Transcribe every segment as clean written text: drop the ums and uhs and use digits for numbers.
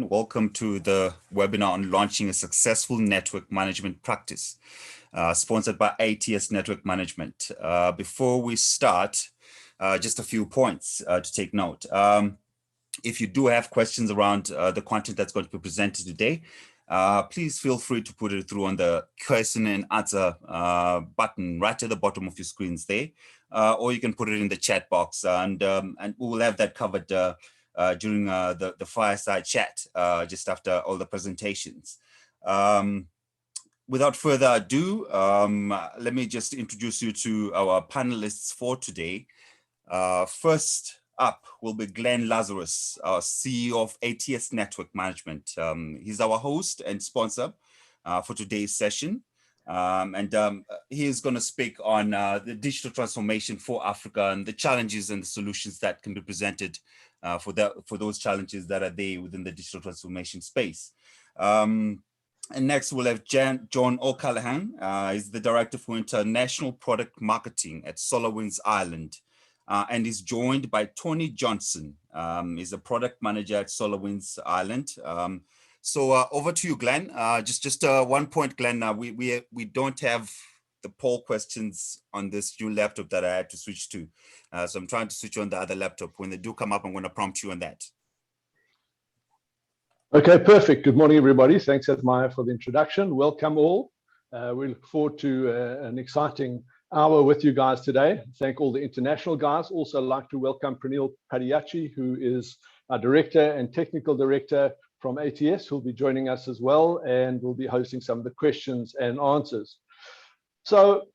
Welcome to the webinar on launching a successful network management practice, sponsored by ATS Network Management. Before we start, just a few points to take note. If you do have questions around the content that's going to be presented today, please feel free to put it through on the question and answer button right at the bottom of your screens there, or you can put it in the chat box, and we will have that covered during the fireside chat just after all the presentations. Without further ado, let me just introduce you to our panelists for today. First up will be Glenn Lazarus, our CEO of ATS Network Management. He's our host and sponsor for today's session. He is going to speak on the digital transformation for Africa and the challenges and the solutions that can be presented for those challenges that are there within the digital transformation space. And next we'll have John O'Callaghan. He's the Director for International Product Marketing at SolarWinds Ireland. And is joined by Tony Johnson. He's a product manager at SolarWinds Ireland. So over to you, Glenn. Just 1 point, Glenn. We don't have the poll questions on this new laptop that I had to switch to. So I'm trying to switch on the other laptop. When they do come up, I'm going to prompt you on that. Okay, perfect. Good morning, everybody. Thanks, Admire, for the introduction. Welcome all. We look forward to an exciting hour with you guys today. Thank all the international guys. Also like to welcome Pranil Padiyachi, who is our Director and Technical Director from ATS, who'll be joining us as well, and we'll be hosting some of the questions and answers. So,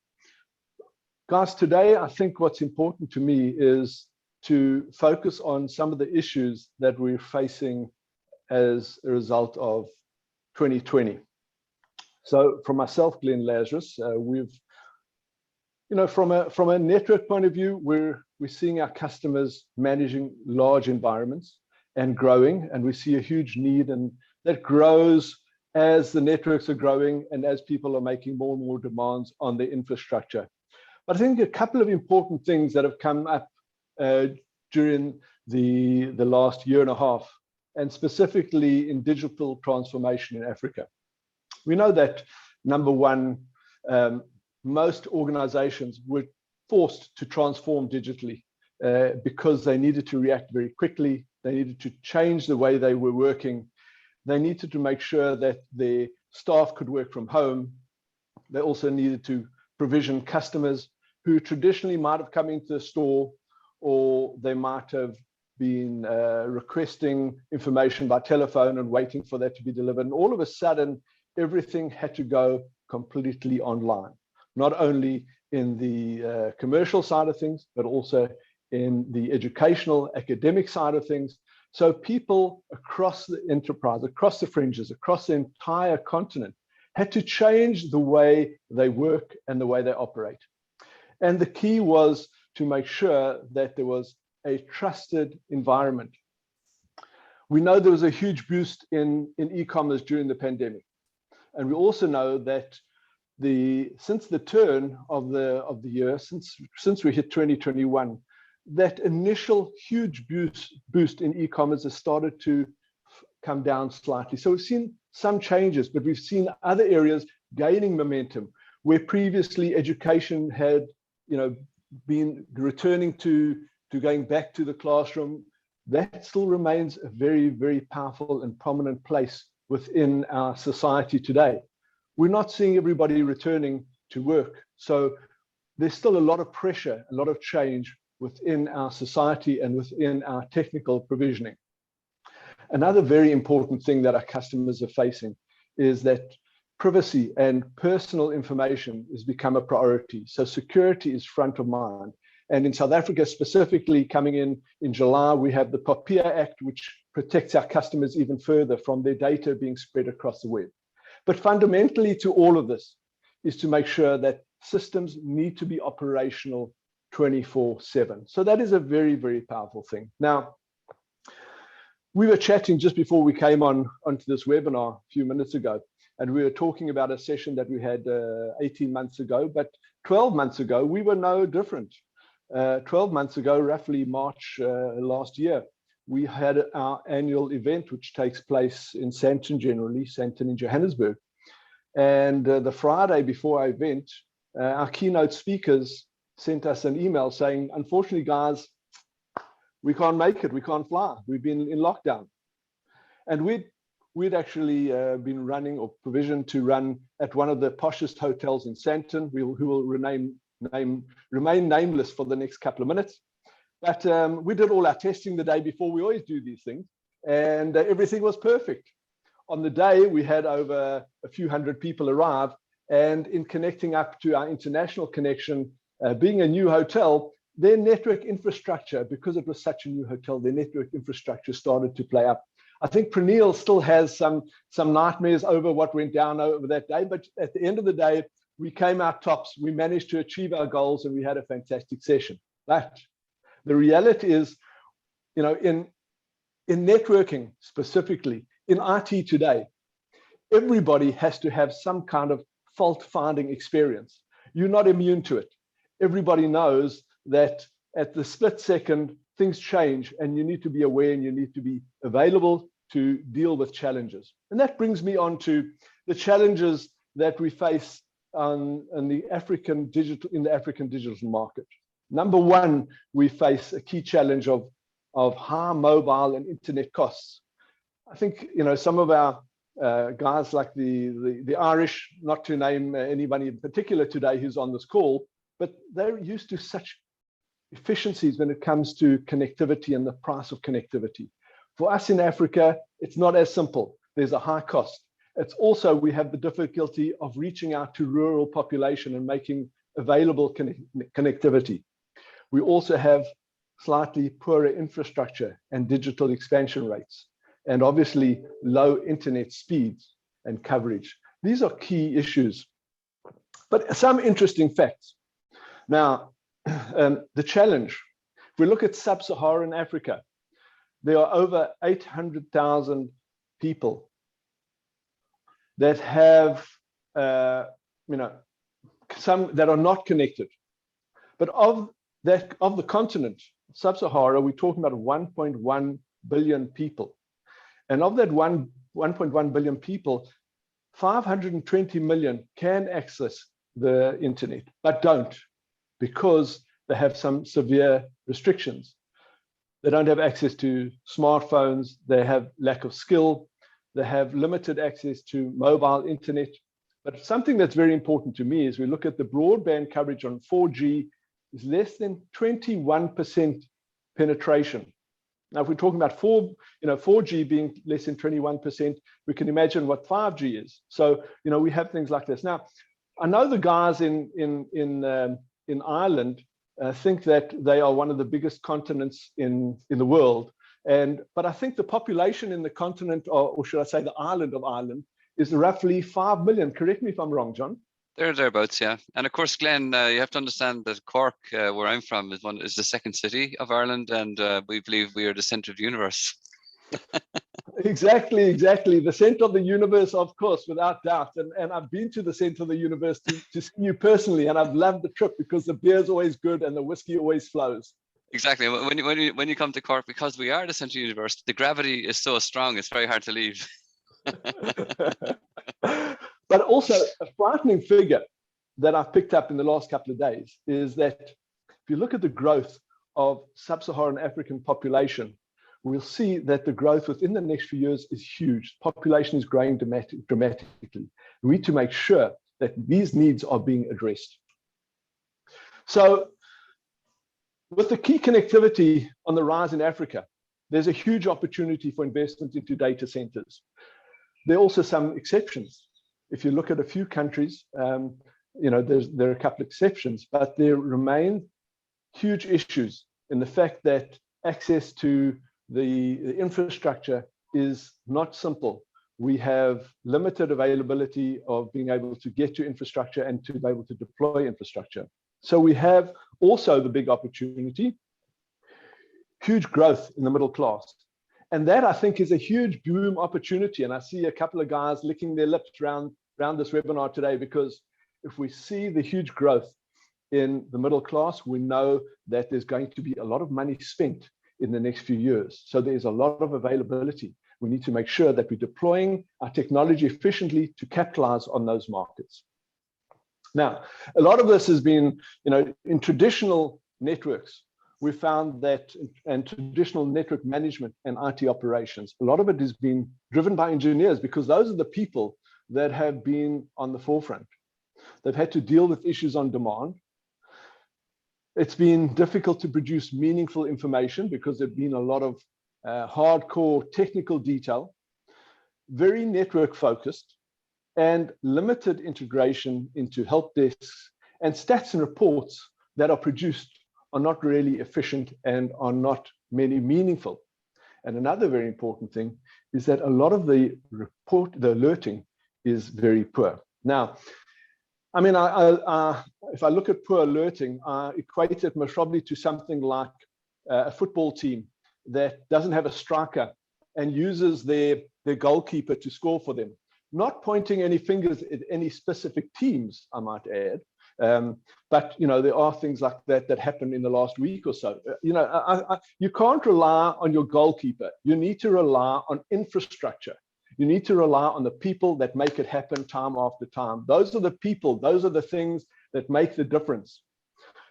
guys, today I think what's important to me is to focus on some of the issues that we're facing as a result of 2020. So, for myself, Glenn Lazarus, from a network point of view, we're seeing our customers managing large environments and growing, and we see a huge need, and that grows as the networks are growing and as people are making more and more demands on the infrastructure. But I think a couple of important things that have come up during the last year and a half, and specifically in digital transformation in Africa. We know that, number one, most organizations were forced to transform digitally because they needed to react very quickly. They needed to change the way they were working. They needed to make sure that their staff could work from home. They also needed to provision customers who traditionally might have come into the store, or they might have been requesting information by telephone and waiting for that to be delivered. And all of a sudden, everything had to go completely online. Not only in the commercial side of things, but also in the educational, academic side of things. So people across the enterprise, across the fringes, across the entire continent, had to change the way they work and the way they operate. And the key was to make sure that there was a trusted environment. We know there was a huge boost in e-commerce during the pandemic. And we also know that since the turn of the year, since we hit 2021, that initial huge boost in e-commerce has started to come down slightly. So we've seen some changes, but we've seen other areas gaining momentum where previously education had, been returning to going back to the classroom. That still remains a very, very powerful and prominent place within our society today. We're not seeing everybody returning to work. So there's still a lot of pressure, a lot of change within our society and within our technical provisioning. Another very important thing that our customers are facing is that privacy and personal information has become a priority. So security is front of mind. And in South Africa, specifically coming in July, we have the POPIA Act, which protects our customers even further from their data being spread across the web. But fundamentally to all of this is to make sure that systems need to be operational 24/7. So that is a very, very powerful thing. Now, we were chatting just before we came onto this webinar a few minutes ago, and we were talking about a session that we had 18 months ago, but 12 months ago, we were no different. 12 months ago, roughly March last year, we had our annual event, which takes place in Sandton generally, Sandton in Johannesburg. And the Friday before our event, our keynote speakers sent us an email saying, unfortunately, guys, we can't make it. We can't fly. We've been in lockdown. And we'd actually been running or provisioned to run at one of the poshest hotels in Sandton, who will remain nameless for the next couple of minutes. But we did all our testing the day before. We always do these things, and everything was perfect. On the day, we had over a few hundred people arrive, and in connecting up to our international connection, being a new hotel, their network infrastructure, because it was such a new hotel, their network infrastructure started to play up. I think Praneel still has some nightmares over what went down over that day, but at the end of the day, we came out tops. We managed to achieve our goals, and we had a fantastic session. But the reality is, in networking specifically, in IT today, everybody has to have some kind of fault-finding experience. You're not immune to it. Everybody knows that at the split second, things change, and you need to be aware and you need to be available to deal with challenges. And that brings me on to the challenges that we face in the African digital market. Number one, we face a key challenge of high mobile and internet costs. I think some of our guys like the Irish, not to name anybody in particular today who's on this call, but they're used to such efficiencies when it comes to connectivity and the price of connectivity. For us in Africa, it's not as simple. There's a high cost. It's also, we have the difficulty of reaching out to rural population and making available connectivity. We also have slightly poorer infrastructure and digital expansion rates, and obviously low internet speeds and coverage. These are key issues. But some interesting facts. Now, the challenge, if we look at sub-Saharan Africa, there are over 800,000 people that have, some that are not connected. But of the continent, sub-Sahara, we're talking about 1.1 billion people. And of that 1.1 billion people, 520 million can access the internet, but don't, because they have some severe restrictions. They don't have access to smartphones, they have lack of skill, they have limited access to mobile internet. But something that's very important to me is we look at the broadband coverage on 4G is less than 21% penetration. Now, if we're talking about 4G being less than 21%, we can imagine what 5G is. So, we have things like this. Now, I know the guys in Ireland think that they are one of the biggest continents in the world. But I think the population in the continent, or should I say the island of Ireland, is roughly 5 million. Correct me if I'm wrong, John. Thereabouts, yeah. And of course, Glenn, you have to understand that Cork, where I'm from, is the second city of Ireland, and we believe we are the center of the universe. Exactly. The center of the universe, of course, without doubt. And I've been to the center of the universe to see you personally, and I've loved the trip because the beer's always good and the whiskey always flows. Exactly. When you come to Cork, because we are the center of the universe, the gravity is so strong, it's very hard to leave. But also a frightening figure that I've picked up in the last couple of days is that if you look at the growth of sub-Saharan African population, we'll see that the growth within the next few years is huge. Population is growing dramatically. We need to make sure that these needs are being addressed. So with the key connectivity on the rise in Africa, there's a huge opportunity for investment into data centers. There are also some exceptions. If you look at a few countries, there are a couple of exceptions, but there remain huge issues in the fact that access to the infrastructure is not simple. We have limited availability of being able to get to infrastructure and to be able to deploy infrastructure. So we have also the big opportunity, huge growth in the middle class. And that, I think, is a huge boom opportunity. And I see a couple of guys licking their lips around this webinar today, because if we see the huge growth in the middle class, we know that there's going to be a lot of money spent in the next few years. So there's a lot of availability. We need to make sure that we're deploying our technology efficiently to capitalize on those markets. Now, a lot of this has been, in traditional networks, we found that, and traditional network management and IT operations, a lot of it has been driven by engineers, because those are the people that have been on the forefront. They've had to deal with issues on demand. It's been difficult to produce meaningful information because there've been a lot of hardcore technical detail, very network focused, and limited integration into help desks, and stats and reports that are produced are not really efficient and are not many meaningful. And another very important thing is that a lot of the alerting is very poor. Now, I mean, if I look at poor alerting, I equate it most probably to something like a football team that doesn't have a striker and uses their goalkeeper to score for them. Not pointing any fingers at any specific teams, I might add, but there are things like that happen in the last week or so. You can't rely on your goalkeeper. You need to rely on infrastructure. You need to rely on the people that make it happen time after time. Those are the people, those are the things that make the difference.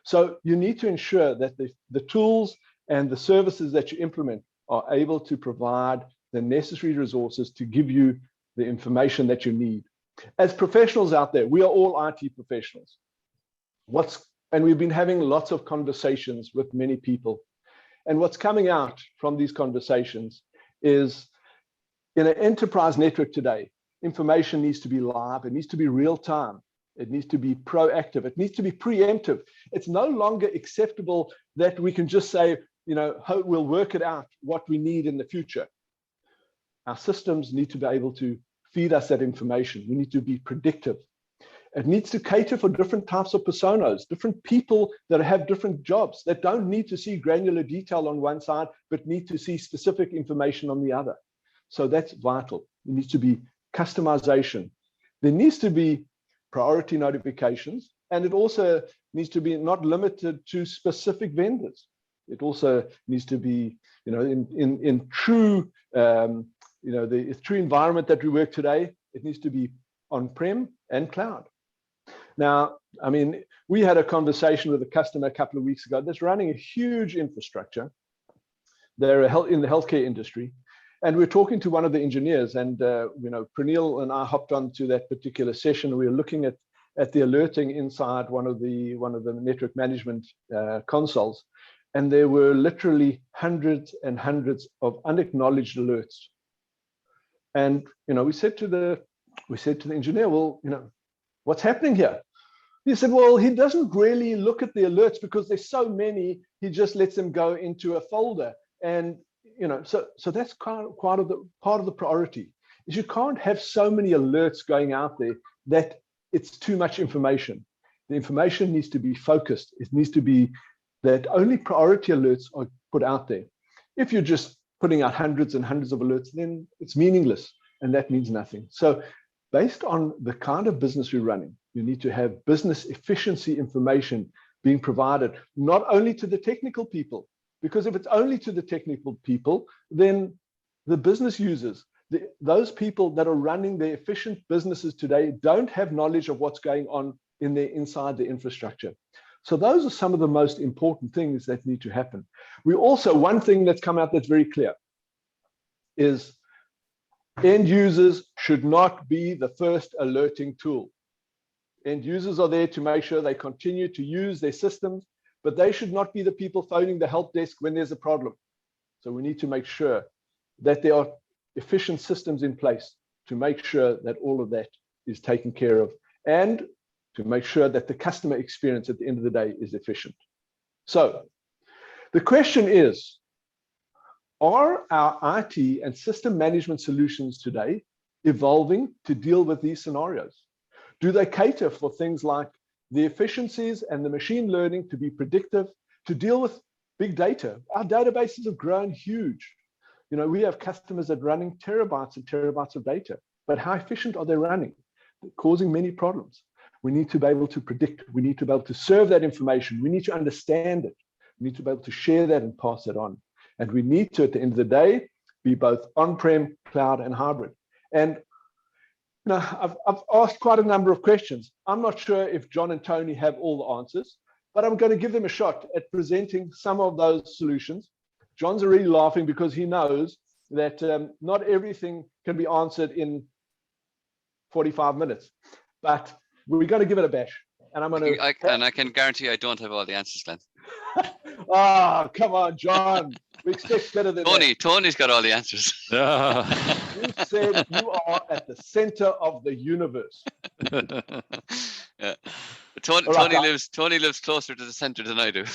So you need to ensure that the tools and the services that you implement are able to provide the necessary resources to give you the information that you need. As professionals out there, we are all IT professionals. And we've been having lots of conversations with many people. And what's coming out from these conversations is, in an enterprise network today, information needs to be live, it needs to be real time, it needs to be proactive, it needs to be preemptive. It's no longer acceptable that we can just say, we'll work it out what we need in the future. Our systems need to be able to feed us that information. We need to be predictive. It needs to cater for different types of personas, different people that have different jobs, that don't need to see granular detail on one side, but need to see specific information on the other. So that's vital. There needs to be customization. There needs to be priority notifications, and it also needs to be not limited to specific vendors. It also needs to be, in true, the true environment that we work today, it needs to be on-prem and cloud. Now, I mean, we had a conversation with a customer a couple of weeks ago that's running a huge infrastructure. They're in the healthcare industry. And we're talking to one of the engineers, and Praneel and I hopped onto that particular session. We were looking at the alerting inside one of the network management consoles, and there were literally hundreds and hundreds of unacknowledged alerts. And we said to the engineer, well, what's happening here? He said, well, he doesn't really look at the alerts because there's so many. He just lets them go into a folder, and so that's part of the priority. Is you can't have so many alerts going out there that it's too much information. The information needs to be focused. It needs to be that only priority alerts are put out there. If you're just putting out hundreds and hundreds of alerts, then it's meaningless, and that means nothing. So based on the kind of business we're running, you need to have business efficiency information being provided, not only to the technical people, because if it's only to the technical people, then the business users, those people that are running their efficient businesses today don't have knowledge of what's going on inside the infrastructure. So those are some of the most important things that need to happen. One thing that's come out that's very clear is end users should not be the first alerting tool. End users are there to make sure they continue to use their systems, but they should not be the people phoning the help desk when there's a problem. So we need to make sure that there are efficient systems in place to make sure that all of that is taken care of, and to make sure that the customer experience at the end of the day is efficient. So the question is, are our IT and system management solutions today evolving to deal with these scenarios? Do they cater for things like the efficiencies and the machine learning to be predictive, to deal with big data? Our databases have grown huge. We have customers that are running terabytes and terabytes of data, but how efficient are they running? They're causing many problems. We need to be able to predict. We need to be able to serve that information. We need to understand it. We need to be able to share that and pass it on. And we need to, at the end of the day, be both on-prem, cloud, and hybrid. And I've asked quite a number of questions. I'm not sure if John and Tony have all the answers, but I'm going to give them a shot at presenting some of those solutions. John's already laughing because he knows that not everything can be answered in 45 minutes, but we're going to give it a bash. And I'm going to. And I can guarantee I don't have all the answers, Glenn. Oh, come on, John. We expect better than that. Tony's got all the answers. You said you are at the center of the universe. Yeah. Tony lives closer to the center than I do.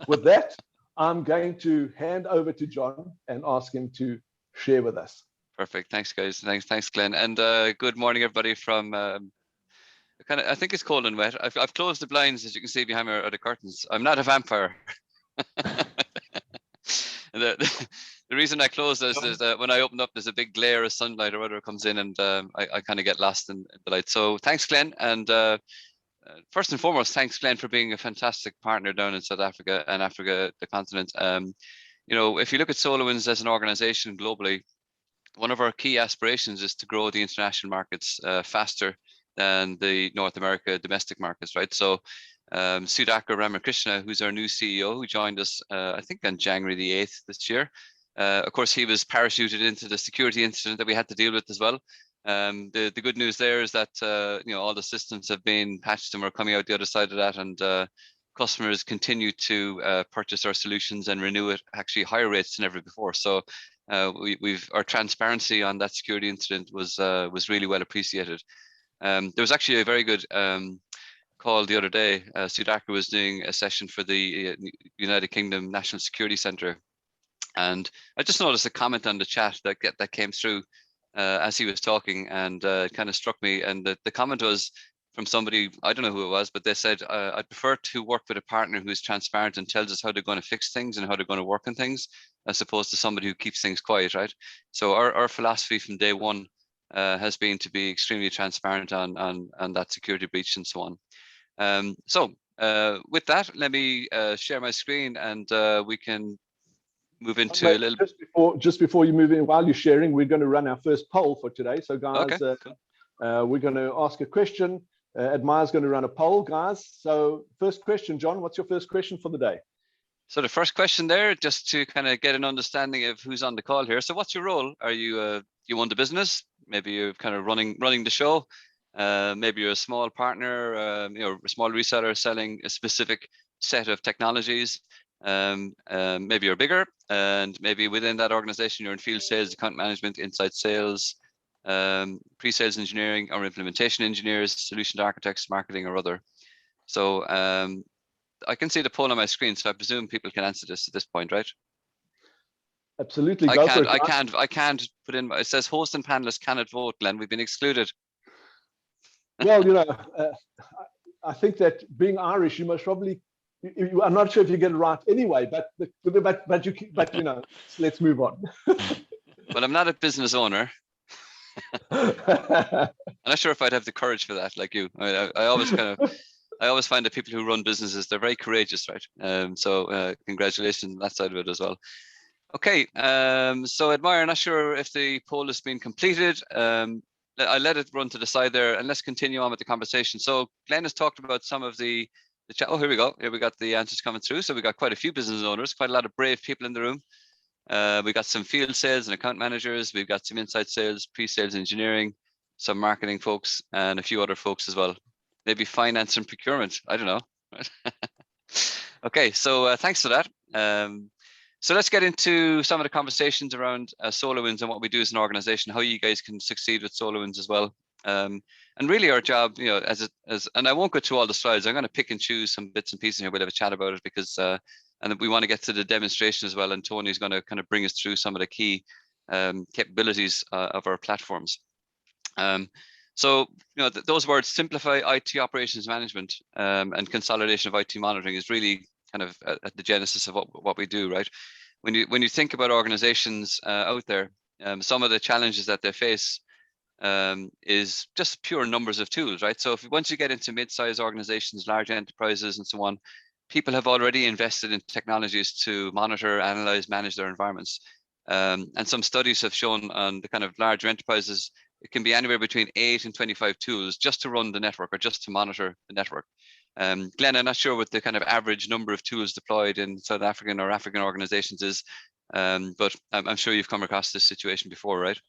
With that, I'm going to hand over to John and ask him to share with us. Perfect. Thanks, guys. Thanks, Glenn. And good morning, everybody. From I think it's cold and wet. I've closed the blinds, as you can see behind me, are the curtains. I'm not a vampire. And the reason I close is that when I open up, there's a big glare of sunlight or whatever comes in, and I kind of get lost in the light. So thanks, Glenn. And first and foremost, thanks, Glenn, for being a fantastic partner down in South Africa and Africa, the continent. If you look at SolarWinds as an organization globally, one of our key aspirations is to grow the international markets faster than the North America domestic markets, right? So Sudhakar Ramakrishna, who's our new CEO, who joined us, I think on January the 8th this year. Of course, he was parachuted into the security incident that we had to deal with as well. The good news there is that all the systems have been patched and we're coming out the other side of that, and customers continue to purchase our solutions and renew at actually higher rates than ever before. So our transparency on that security incident was really well appreciated. There was actually a very good call the other day. Sudhakar was doing a session for the United Kingdom National Security Centre, and I just noticed a comment on the chat that came through as he was talking, and it kind of struck me. And the comment was from somebody, I don't know who it was, but they said, I'd prefer to work with a partner who is transparent and tells us how they're going to fix things and how they're going to work on things, as opposed to somebody who keeps things quiet, right? So our philosophy from day one has been to be extremely transparent on that security breach and so on. So with that, let me share my screen, and we can move into a little. Just before you move in, while you're sharing, we're going to run our first poll for today. So guys, okay, cool. We're going to ask a question. Admire's going to run a poll, guys. So first question, John, what's your first question for the day? So the first question there, just to kind of get an understanding of who's on the call here. So what's your role? Are you you own the business? Maybe you're kind of running the show. Maybe you're a small partner, a small reseller selling a specific set of technologies. Maybe you're bigger, and maybe within that organization you're in field sales, account management, inside sales, pre-sales engineering or implementation engineers, solution architects, marketing or other. So I can see the poll on my screen, so I presume people can answer this at this point, right? Absolutely. I can't put in. It says host and panelists cannot vote, Glenn. We've been excluded. Well, I think that being Irish, you must probably. I'm not sure if you get it right anyway, but let's move on. Well, I'm not a business owner. I'm not sure if I'd have the courage for that, like you. I always find that people who run businesses, they're very courageous, right? So congratulations on that side of it as well. Okay, so Admire, I'm not sure if the poll has been completed. I let it run to the side there, and let's continue on with the conversation. So Glenn has talked about some of the chat. Oh, here we go. Here we got the answers coming through. So we got quite a few business owners, quite a lot of brave people in the room. We got some field sales and account managers. We've got some inside sales, pre-sales engineering, some marketing folks, and a few other folks as well. Maybe finance and procurement. I don't know. Okay, so thanks for that. So let's get into some of the conversations around SolarWinds and what we do as an organization, how you guys can succeed with SolarWinds as well. And really our job, and I won't go through all the slides. I'm going to pick and choose some bits and pieces here. We'll have a chat about it because, and we want to get to the demonstration as well. And Tony's going to kind of bring us through some of the key capabilities of our platforms. So, those words, simplify IT operations management and consolidation of IT monitoring is really kind of at the genesis of what we do, right? When you think about organizations out there, some of the challenges that they face is just pure numbers of tools, right? So once you get into mid-sized organizations, large enterprises and so on, people have already invested in technologies to monitor, analyze, manage their environments. And some studies have shown on the kind of larger enterprises, it can be anywhere between 8 and 25 tools just to run the network or just to monitor the network. Glenn, I'm not sure what the kind of average number of tools deployed in South African or African organizations is, but I'm sure you've come across this situation before, right?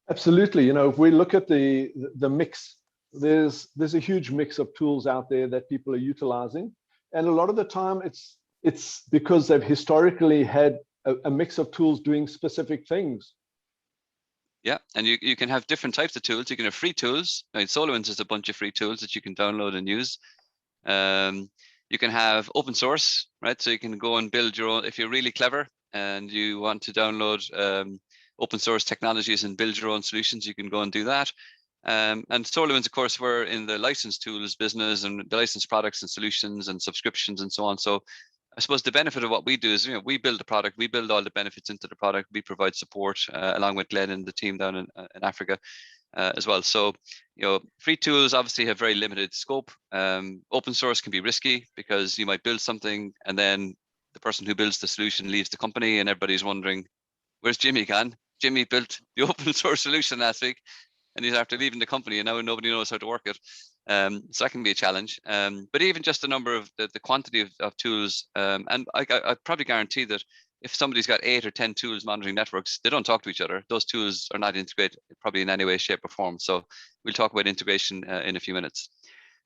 Absolutely. You know, if we look at the mix, there's a huge mix of tools out there that people are utilizing, and a lot of the time it's because they've historically had a mix of tools doing specific things. Yeah, and you can have different types of tools. You can have free tools. I mean, SolarWinds is a bunch of free tools that you can download and use. You can have open source, right? So you can go and build your own, if you're really clever and you want to download open source technologies and build your own solutions, you can go and do that. And SolarWinds, of course, we're in the licensed tools business and the licensed products and solutions and subscriptions and so on. So I suppose the benefit of what we do is, you know, we build the product, we build all the benefits into the product, we provide support along with Glenn and the team down in Africa as well. So, you know, free tools obviously have very limited scope. Open source can be risky because you might build something and then the person who builds the solution leaves the company and everybody's wondering, where's Jimmy gone? Jimmy built the open source solution last week and he's after leaving the company and now nobody knows how to work it. So that can be a challenge. But even just the number of the quantity of tools, and I probably guarantee that if somebody's got 8 or 10 tools monitoring networks, they don't talk to each other. Those tools are not integrated probably in any way, shape, or form. So we'll talk about integration in a few minutes.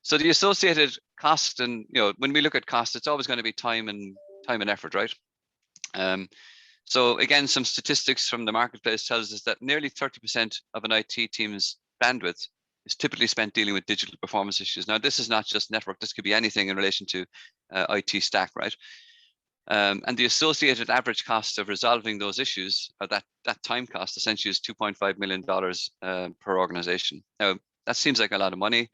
So the associated cost, and you know, when we look at cost, it's always going to be time and effort, right? So again, some statistics from the marketplace tells us that nearly 30% of an IT team's bandwidth is typically spent dealing with digital performance issues. Now, this is not just network. This could be anything in relation to IT stack, right? And the associated average cost of resolving those issues, or that time cost, essentially is $2.5 million per organization. Now, that seems like a lot of money.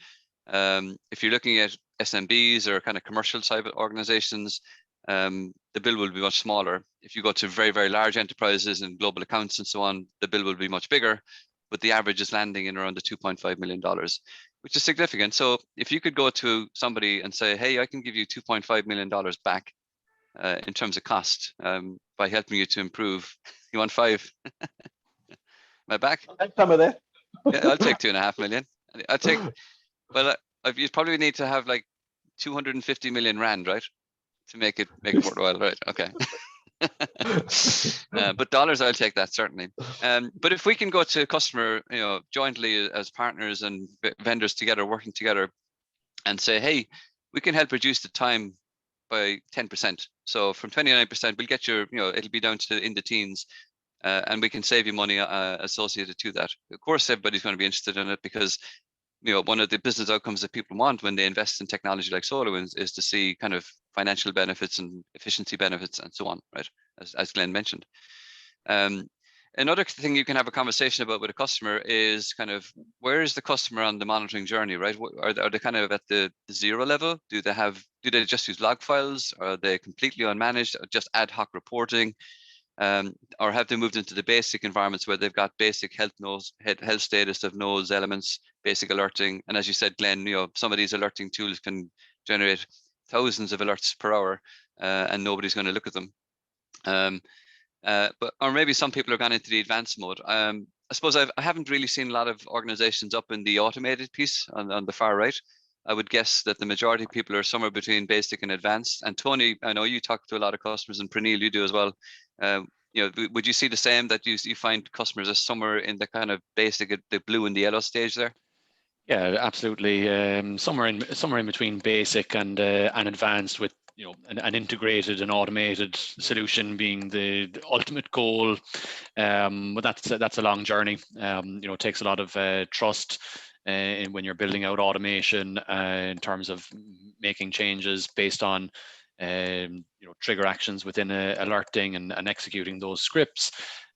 If you're looking at SMBs or kind of commercial type of organizations, the bill will be much smaller. If you go to very, very large enterprises and global accounts and so on, the bill will be much bigger, but the average is landing in around the $2.5 million, which is significant. So if you could go to somebody and say, hey, I can give you $2.5 million back in terms of cost by helping you to improve. You want 5? Am I back? I'll take some of that. Yeah, I'll take 2.5 million. I'll take, well, you probably need to have like 250 million rand, right? To make it worthwhile, right? Okay. But dollars, I'll take that certainly. But if we can go to customer, you know, jointly as partners and vendors together, working together, and say, hey, we can help reduce the time by 10%. So from 29%, we'll get your, you know, it'll be down to in the teens, and we can save you money associated to that. Of course, everybody's going to be interested in it because, you know, one of the business outcomes that people want when they invest in technology like SolarWinds is to see kind of financial benefits and efficiency benefits and so on, right? As Glenn mentioned. Another thing you can have a conversation about with a customer is kind of where is the customer on the monitoring journey, right? Are they kind of at the 0 level? Do they just use log files? Are they completely unmanaged, just ad hoc reporting? Or have they moved into the basic environments where they've got basic health status of nodes, elements, basic alerting? And as you said, Glenn, you know, some of these alerting tools can generate thousands of alerts per hour, and nobody's going to look at them. Or maybe some people are gone into the advanced mode. I suppose I haven't really seen a lot of organizations up in the automated piece on the far right. I would guess that the majority of people are somewhere between basic and advanced. And Tony, I know you talk to a lot of customers, and Praneel, you do as well. You know, would you see the same, that you find customers are somewhere in the kind of basic, the blue and the yellow stage there? Yeah, absolutely. Somewhere in between basic and advanced, with, you know, an integrated and automated solution being the ultimate goal. But that's a long journey. You know, it takes a lot of trust when you're building out automation in terms of making changes based on you know, trigger actions within alerting and executing those scripts.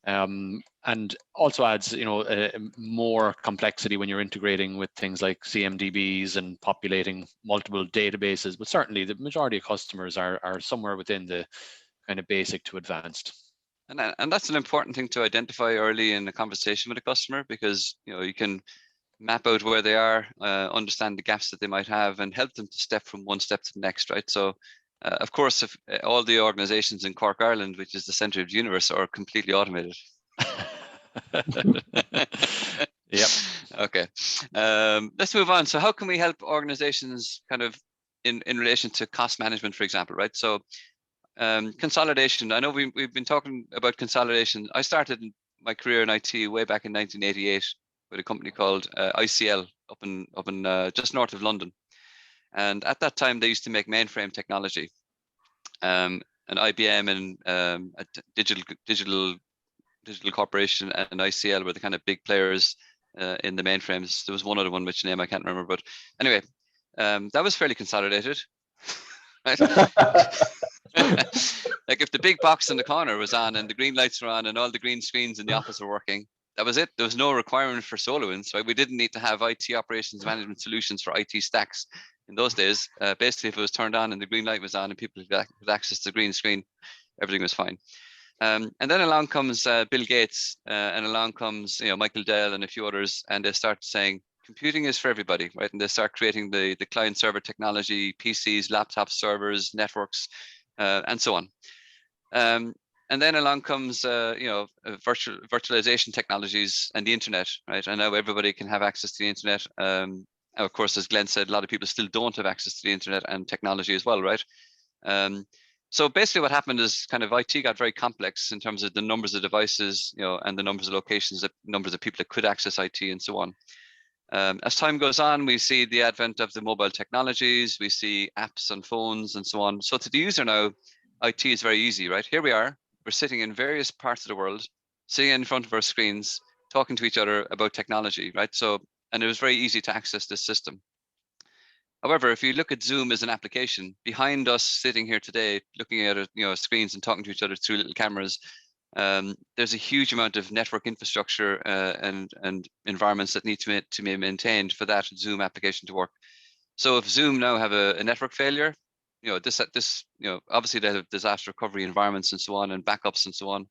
And also adds, you know, more complexity when you're integrating with things like CMDBs and populating multiple databases. But certainly the majority of customers are somewhere within the kind of basic to advanced. And that's an important thing to identify early in the conversation with a customer, because, you know, you can map out where they are, understand the gaps that they might have, and help them to step from one step to the next, right? So Of course, if all the organizations in Cork, Ireland, which is the center of the universe, are completely automated. Yep. Okay. Let's move on. So how can we help organizations kind of in relation to cost management, for example, right? So consolidation. I know we've been talking about consolidation. I started my career in IT way back in 1988 with a company called ICL up in just north of London. And at that time, they used to make mainframe technology. And IBM and a digital corporation and ICL were the kind of big players in the mainframes. There was one other one, which name I can't remember, but anyway, that was fairly consolidated. Right? Like if the big box in the corner was on and the green lights were on and all the green screens in the office were working, that was it. There was no requirement for SolarWinds, right? We didn't need to have IT operations management solutions for IT stacks in those days. Basically, if it was turned on and the green light was on and people could access the green screen, everything was fine. And then along comes Bill Gates, and along comes Michael Dell and a few others, and they start saying computing is for everybody, right? And they start creating the client server technology, PCs, laptops, servers, networks, and so on. And then along comes virtualization technologies and the internet, right? And now everybody can have access to the internet. Of course, as Glenn said, a lot of people still don't have access to the internet and technology as well, right? So basically what happened is kind of IT got very complex in terms of the numbers of devices, and the numbers of locations, the numbers of people that could access IT and so on. As time goes on, we see the advent of the mobile technologies, we see apps on phones and so on. So to the user now, IT is very easy, right? Here we are, we're sitting in various parts of the world, sitting in front of our screens, talking to each other about technology, right? So, and it was very easy to access this system. However, if you look at Zoom as an application, behind us sitting here today, looking at screens and talking to each other through little cameras, there's a huge amount of network infrastructure and environments that need to be maintained for that Zoom application to work. So if Zoom now have a network failure, obviously they have disaster recovery environments and so on, and backups and so on,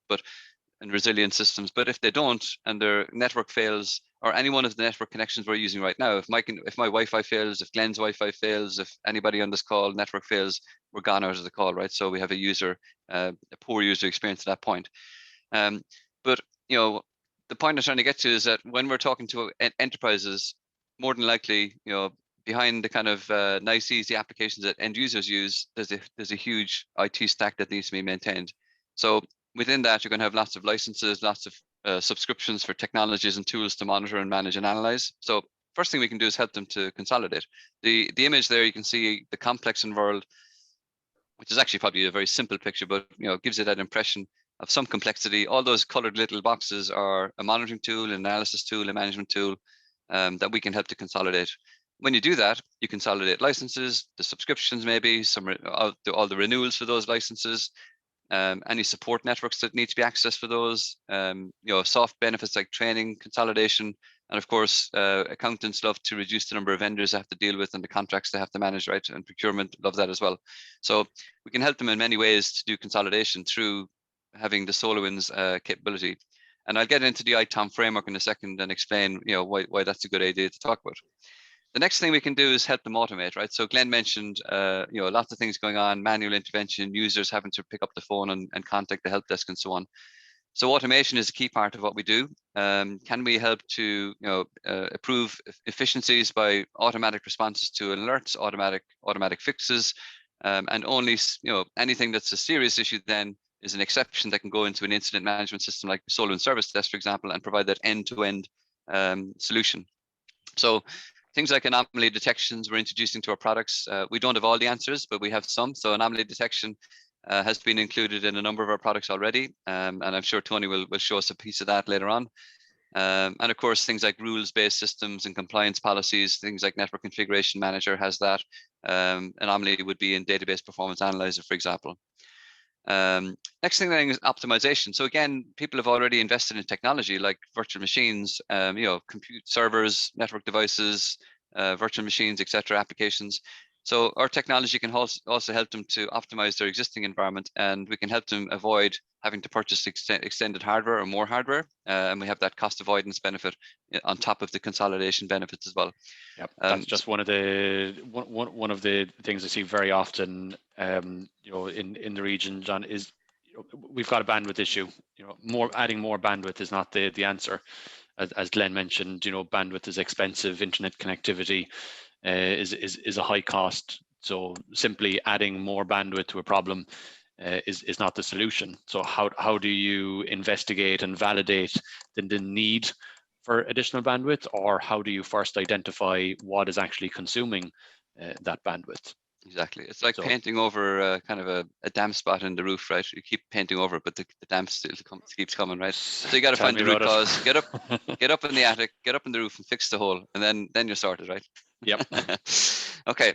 and resilient systems. But if they don't, and their network fails, or any one of the network connections we're using right now, if my Wi-Fi fails, if Glenn's Wi-Fi fails, if anybody on this call network fails, we're gone out of the call, right? So we have a poor user experience at that point. But the point I'm trying to get to is that when we're talking to enterprises, more than likely, behind the kind of nice, easy applications that end users use, there's a huge IT stack that needs to be maintained. So within that, you're going to have lots of licenses, lots of subscriptions for technologies and tools to monitor and manage and analyze. So first thing we can do is help them to consolidate. The image there, you can see the complex world, which is actually probably a very simple picture, but gives you that impression of some complexity. All those colored little boxes are a monitoring tool, an analysis tool, a management tool that we can help to consolidate. When you do that, you consolidate licenses, the subscriptions, maybe all the renewals for those licenses, any support networks that need to be accessed for those, soft benefits like training, consolidation, and of course, accountants love to reduce the number of vendors they have to deal with and the contracts they have to manage, right? And procurement loves that as well. So we can help them in many ways to do consolidation through having the SolarWinds capability. And I'll get into the ITOM framework in a second and explain, why that's a good idea to talk about. The next thing we can do is help them automate, right? So Glenn mentioned, lots of things going on, manual intervention, users having to pick up the phone and contact the help desk and so on. So automation is a key part of what we do. Can we help to, improve efficiencies by automatic responses to alerts, automatic fixes, and only, anything that's a serious issue then is an exception that can go into an incident management system like SolarWinds Service Desk, for example, and provide that end-to-end solution. So things like anomaly detections we're introducing to our products. We don't have all the answers, but we have some. So anomaly detection has been included in a number of our products already. And I'm sure Tony will show us a piece of that later on. And of course, things like rules-based systems and compliance policies, things like Network Configuration Manager has that. Anomaly would be in Database Performance Analyzer, for example. Next thing then is optimization. So again, people have already invested in technology like virtual machines, compute servers, network devices, virtual machines, etc., applications. So our technology can also help them to optimize their existing environment, and we can help them avoid having to purchase extended hardware or more hardware, and we have that cost avoidance benefit on top of the consolidation benefits as well. Yep, that's just one of the things I see very often, you know, in the region, John, is, you know, we've got a bandwidth issue. You know, adding more bandwidth is not the answer. As Glenn mentioned, you know, bandwidth is expensive. Internet connectivity is a high cost. So simply adding more bandwidth to a problem is not the solution. So how do you investigate and validate the need for additional bandwidth, or how do you first identify what is actually consuming that bandwidth? Exactly. It's like painting over kind of a damp spot in the roof, right? You keep painting over it, but the damp still keeps coming, right? So you got to find the root cause. Get up in the attic, get up in the roof, and fix the hole, and then you're sorted, right? Yep. Okay.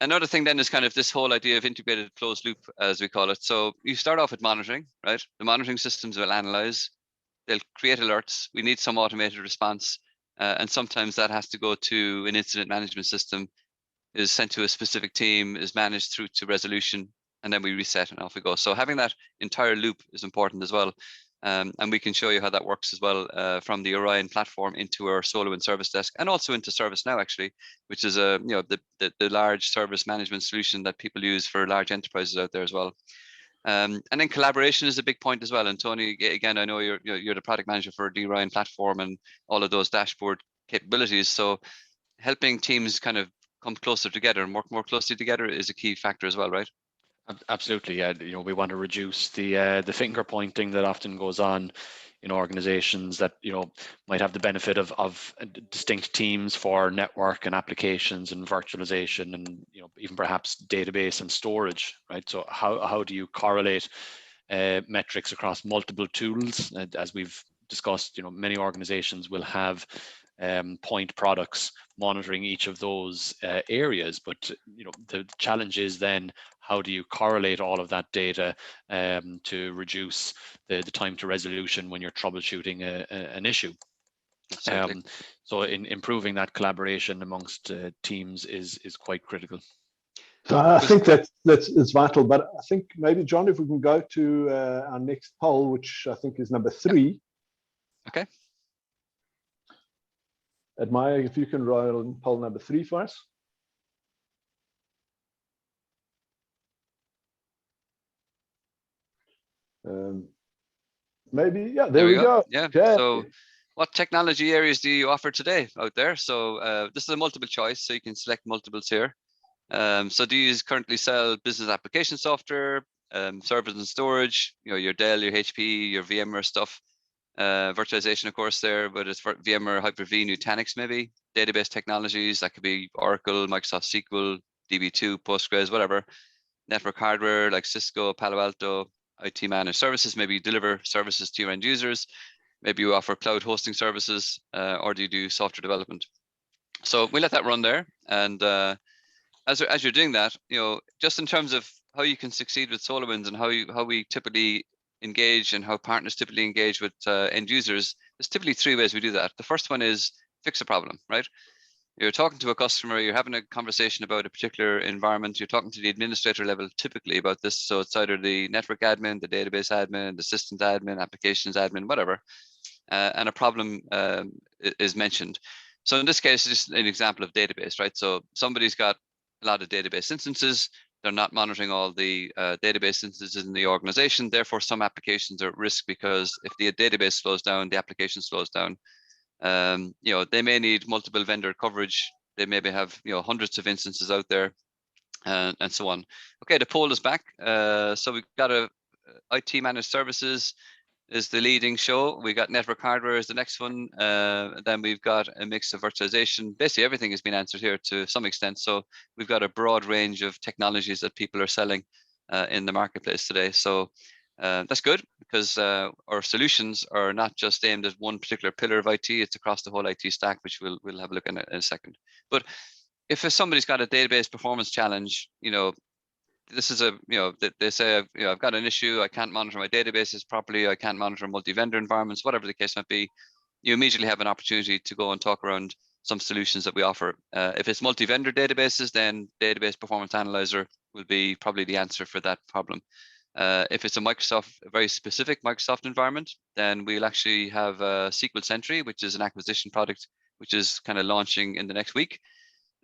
Another thing then is kind of this whole idea of integrated closed loop, as we call it. So you start off with monitoring, right? The monitoring systems will analyze, they'll create alerts. We need some automated response, and sometimes that has to go to an incident management system, is sent to a specific team, is managed through to resolution, and then we reset and off we go. So having that entire loop is important as well. And we can show you how that works as well from the Orion platform into our SolarWinds service desk, and also into ServiceNow actually, which is you know, the large service management solution that people use for large enterprises out there as well. And then collaboration is a big point as well. And Tony, again, I know you're the product manager for the Orion platform and all of those dashboard capabilities. So helping teams kind of come closer together and work more closely together is a key factor as well, right? Absolutely, yeah. You know, we want to reduce the finger pointing that often goes on in organizations that, you know, might have the benefit of distinct teams for network and applications and virtualization, and, you know, even perhaps database and storage, right? So how do you correlate metrics across multiple tools? As we've discussed, you know, many organizations will have point products monitoring each of those areas, but, you know, the challenge is then, how do you correlate all of that data to reduce the time to resolution when you're troubleshooting an issue? So in improving that collaboration amongst teams is quite critical. So I think that's vital. But I think maybe, John, if we can go to our next poll, which I think is number 3. Okay. Admire, if you can roll poll number 3 for us. Maybe, yeah, there we go. Yeah. Okay. So what technology areas do you offer today out there? So this is a multiple choice, so you can select multiples here. So do you currently sell business application software, servers and storage, you know, your Dell, your HP, your VMware stuff, virtualization, of course, there, but it's for VMware, Hyper-V, Nutanix, maybe database technologies, that could be Oracle, Microsoft SQL, DB2, Postgres, whatever. Network hardware like Cisco, Palo Alto, IT managed services, maybe you deliver services to your end users, maybe you offer cloud hosting services, or do you do software development? So we let that run there, and as you're doing that, you know, just in terms of how you can succeed with SolarWinds and how we typically engage and how partners typically engage with end users, there's typically 3 ways we do that. The first one is fix a problem, right? You're talking to a customer, you're having a conversation about a particular environment, you're talking to the administrator level typically about this. So it's either the network admin, the database admin, the systems admin, applications admin, whatever, and a problem is mentioned. So in this case, it's just an example of database, right? So somebody's got a lot of database instances, they're not monitoring all the database instances in the organization. Therefore, some applications are at risk because if the database slows down, the application slows down. You know, they may need multiple vendor coverage. They maybe have, you know, hundreds of instances out there, and so on. Okay, the poll is back. So we've got a IT managed services is the leading show. We got network hardware is the next one. Then we've got a mix of virtualization. Basically, everything has been answered here to some extent. So we've got a broad range of technologies that people are selling in the marketplace today. So that's good, because our solutions are not just aimed at one particular pillar of IT. It's across the whole IT stack, which we'll have a look at in a second. But if somebody's got a database performance challenge, you know, this is a, you know, they say, you know, I've got an issue, I can't monitor my databases properly, I can't monitor multi-vendor environments, whatever the case might be, you immediately have an opportunity to go and talk around some solutions that we offer. If it's multi-vendor databases, then Database Performance Analyzer will be probably the answer for that problem. If it's a very specific Microsoft environment, then we'll actually have SQL Sentry, which is an acquisition product, which is kind of launching in the next week.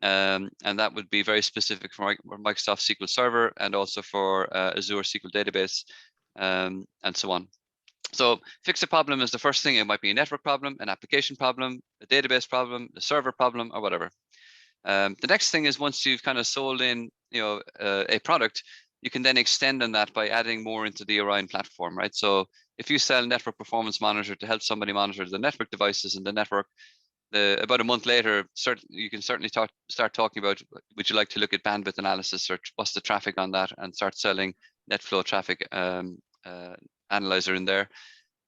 And that would be very specific for Microsoft SQL Server and also for Azure SQL Database, and so on. So fix a problem is the first thing. It might be a network problem, an application problem, a database problem, a server problem, or whatever. The next thing is, once you've kind of sold in, a product, you can then extend on that by adding more into the Orion platform, right? So if you sell Network Performance Monitor to help somebody monitor the network devices in the network, about a month later, you can certainly start talking about, would you like to look at bandwidth analysis, or what's the traffic on that, and start selling NetFlow traffic analyzer in there.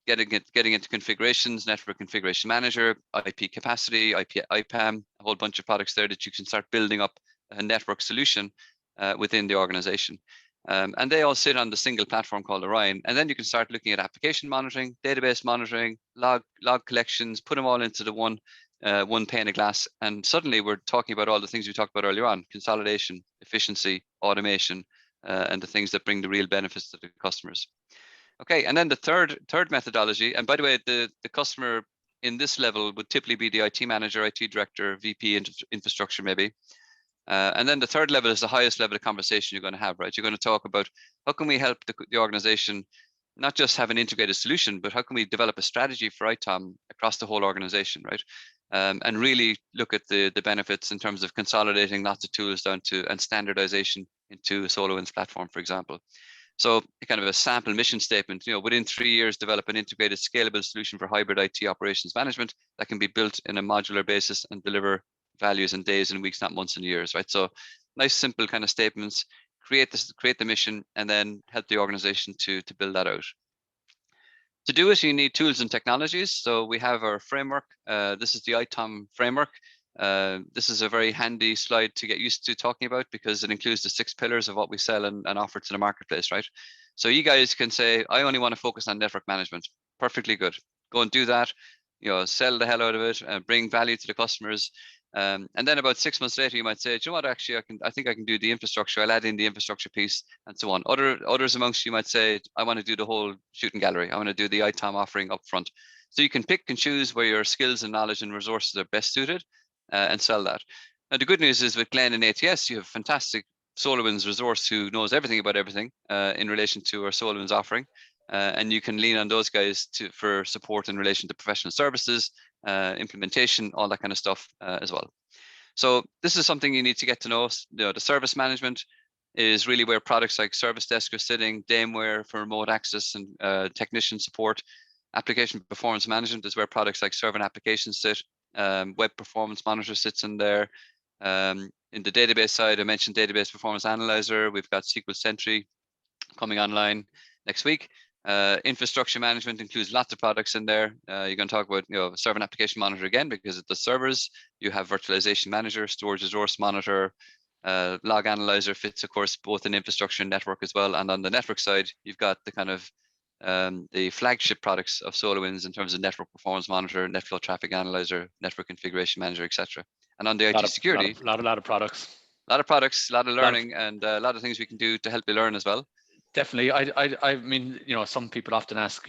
Getting into configurations, network configuration manager, IP capacity, IPAM, a whole bunch of products there that you can start building up a network solution within the organization. And they all sit on the single platform called Orion. And then you can start looking at application monitoring, database monitoring, log collections, put them all into the one pane of glass. And suddenly we're talking about all the things we talked about earlier on: consolidation, efficiency, automation, and the things that bring the real benefits to the customers. Okay, and then the third methodology, and by the way, the customer in this level would typically be the IT manager, IT director, VP infrastructure maybe. And then the third level is the highest level of conversation you're going to have, right? You're going to talk about, how can we help the organization not just have an integrated solution, but how can we develop a strategy for ITOM across the whole organization, right? And really look at the benefits in terms of consolidating lots of tools down to, and standardization into a SolarWinds platform, for example. So kind of a sample mission statement, within 3 years, develop an integrated, scalable solution for hybrid IT operations management that can be built in a modular basis and deliver values in days and weeks, not months and years, right? So nice, simple kind of statements, create the mission, and then help the organization to build that out. To do it, you need tools and technologies. So we have our framework. This is the ITOM framework. This is a very handy slide to get used to talking about, because it includes the 6 pillars of what we sell and offer to the marketplace, right? So you guys can say, I only want to focus on network management. Perfectly good. Go and do that. Sell the hell out of it and bring value to the customers. And then about 6 months later, you might say, do you know what, actually, I think I can do the infrastructure. I'll add in the infrastructure piece and so on. Others amongst you might say, I want to do the whole shooting gallery. I want to do the ITOM offering up front. So you can pick and choose where your skills and knowledge and resources are best suited, and sell that. Now, the good news is with Glenn and ATS, you have fantastic SolarWinds resource who knows everything about everything in relation to our SolarWinds offering. And you can lean on those guys for support in relation to professional services, implementation, all that kind of stuff as well. So this is something you need to get to know. The service management is really where products like Service Desk are sitting, Dameware for remote access and technician support. Application performance management is where products like Server and Applications sit. Web Performance Monitor sits in there. In the database side, I mentioned Database Performance Analyzer. We've got SQL Sentry coming online next week. Infrastructure management includes lots of products in there. You're going to talk about Server and Application Monitor again, because it's the servers. You have Virtualization Manager, Storage Resource Monitor, Log Analyzer fits, of course, both in infrastructure and network as well. And on the network side, you've got the kind of the flagship products of SolarWinds in terms of Network Performance Monitor, NetFlow Traffic Analyzer, Network Configuration Manager, etc. And on the IT security, a lot of products. A lot of products, a lot of learning, and a lot of things we can do to help you learn as well. Definitely. I mean, some people often ask,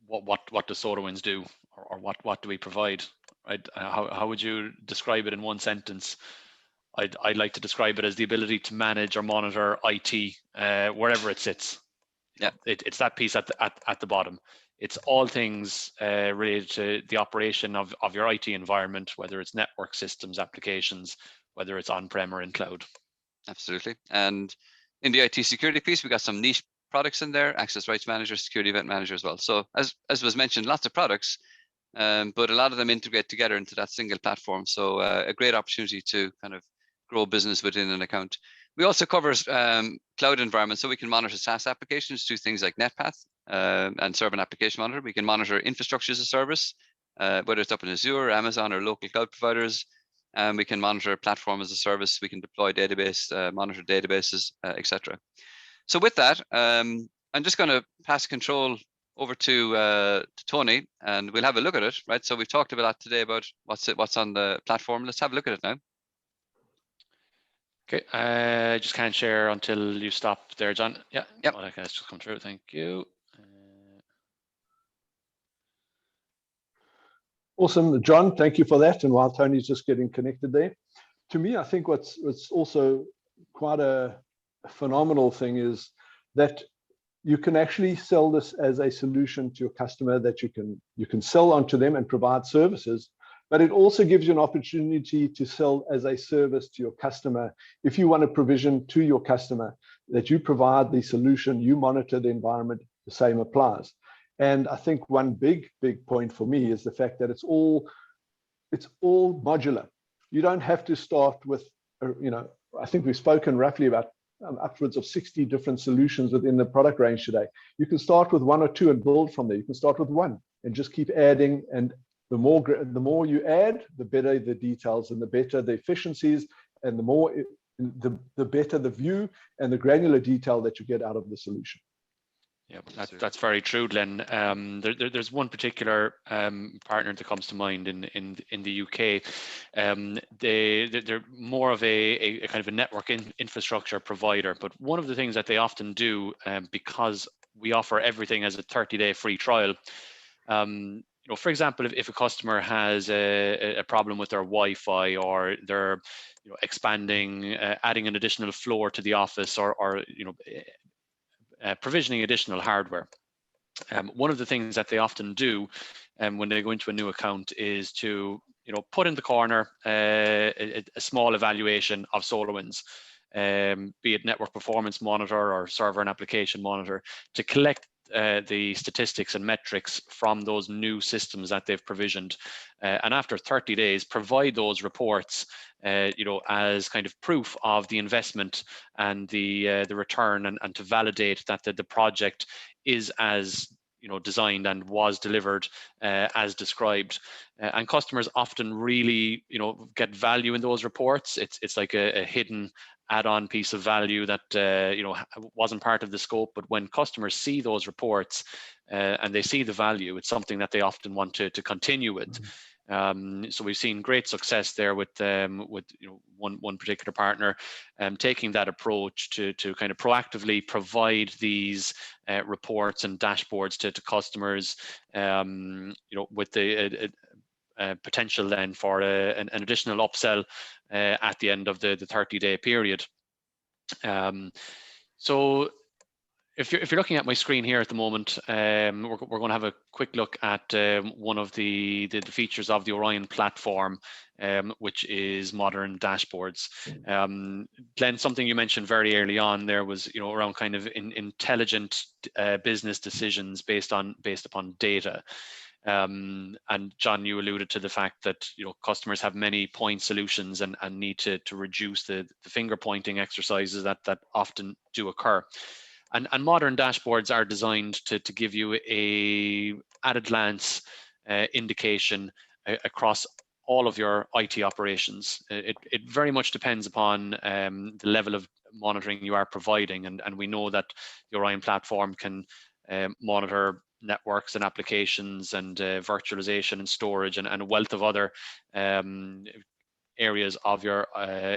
what does SolarWinds do, or what do we provide, right? How would you describe it in one sentence? I'd like to describe it as the ability to manage or monitor IT wherever it sits. Yeah, it's that piece at the bottom. It's all things related to the operation of your IT environment, whether it's network systems, applications, whether it's on-prem or in cloud. Absolutely. And in the IT security piece, we got some niche products in there: Access Rights Manager, Security Event Manager as well. So as was mentioned, lots of products, but a lot of them integrate together into that single platform. So a great opportunity to kind of grow business within an account. We also cover cloud environments, so we can monitor SaaS applications through things like NetPath and Server and Application Monitor. We can monitor infrastructure as a service, whether it's up in Azure, Amazon, or local cloud providers. We can monitor platform as a service. We can deploy database, monitor databases, etc. So with that, I'm just going to pass control over to Tony, and we'll have a look at it, right? So we've talked about that today about what's on the platform. Let's have a look at it now. Okay, I just can't share until you stop there, John. Yeah, Yep. well, okay, that's just come through. Thank you. Awesome, John, thank you for that. And while Tony's just getting connected there, to me, I think what's also quite a phenomenal thing is that you can actually sell this as a solution to your customer, that you can sell onto them and provide services, but it also gives you an opportunity to sell as a service to your customer. If you want a provision to your customer, that you provide the solution, you monitor the environment, the same applies. And I think one big point for me is the fact that it's all modular. You don't have to start with, I think we've spoken roughly about upwards of 60 different solutions within the product range today. You can start with one or two and build from there. You can start with one and just keep adding. And the more you add, the better the details and the better the efficiencies, and the better the view and the granular detail that you get out of the solution. Yeah, that's very true, Glenn. There's one particular partner that comes to mind in the UK. They're more of a kind of a network infrastructure provider, but one of the things that they often do, because we offer everything as a 30-day free trial. For example, if a customer has a problem with their Wi-Fi, or they're expanding, adding an additional floor to the office, or provisioning additional hardware. One of the things that they often do when they go into a new account is to put in the corner a small evaluation of SolarWinds, be it network performance monitor or server and application monitor, to collect the statistics and metrics from those new systems that they've provisioned, and after 30 days provide those reports as kind of proof of the investment and the return, and to validate that the project is as designed and was delivered as described. And customers often really get value in those reports. It's like a hidden add-on piece of value that wasn't part of the scope, but when customers see those reports and they see the value, it's something that they often want to continue with. So we've seen great success there with one particular partner taking that approach to kind of proactively provide these reports and dashboards to customers, with the potential then for an additional upsell at the end of the 30-day period. So if you're looking at my screen here at the moment, we're going to have a quick look at one of the features of the Orion platform, which is modern dashboards. Glenn, something you mentioned very early on there was around kind of intelligent business decisions based upon data. And John, you alluded to the fact that customers have many point solutions and need to reduce the finger pointing exercises that often do occur. And modern dashboards are designed to give you a at a glance indication across all of your IT operations. It very much depends upon the level of monitoring you are providing, and we know that the Orion platform can monitor networks and applications and virtualization and storage and a wealth of other areas of your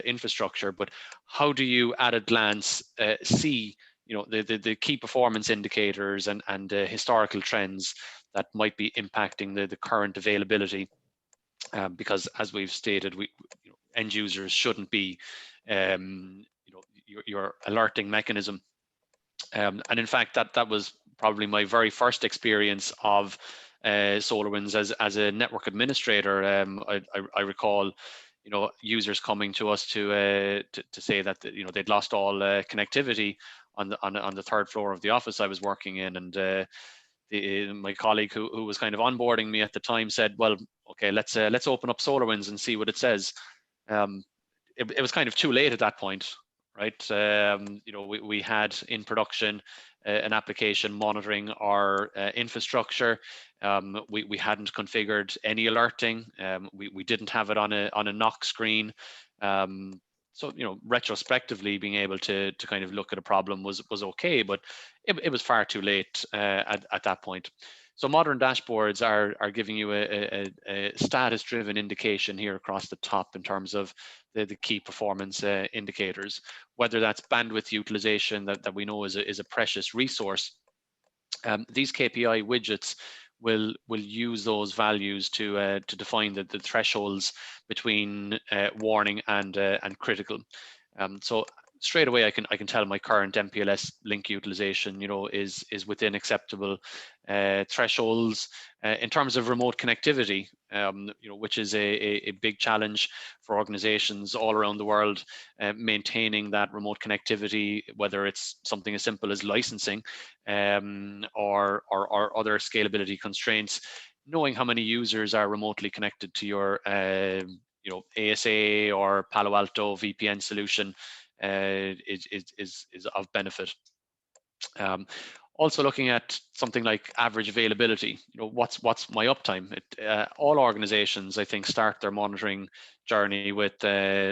infrastructure. But how do you at a glance see the key performance indicators and historical trends that might be impacting the current availability? Because as we've stated, end users shouldn't be your alerting mechanism. And in fact, that was probably my very first experience of SolarWinds as a network administrator. I recall users coming to us to say that they'd lost all connectivity on the third floor of the office I was working in, and my colleague who was kind of onboarding me at the time said, well, okay, let's open up SolarWinds and see what it says. It was kind of too late at that point, right? We had in production an application monitoring our infrastructure. We hadn't configured any alerting. We didn't have it on a knock screen. So, retrospectively being able to kind of look at a problem was okay, but it was far too late at that point. So modern dashboards are giving you a status-driven indication here across the top in terms of the key performance indicators, whether that's bandwidth utilization that we know is a precious resource. These KPI widgets will use those values to define the thresholds between warning and critical. So straight away I can tell my current MPLS link utilization is within acceptable thresholds. In terms of remote connectivity, which is a big challenge for organizations all around the world, maintaining that remote connectivity, whether it's something as simple as licensing or other scalability constraints, knowing how many users are remotely connected to your ASA or Palo Alto VPN solution is of benefit. Also looking at something like average availability, what's my uptime? All organizations, I think, start their monitoring journey with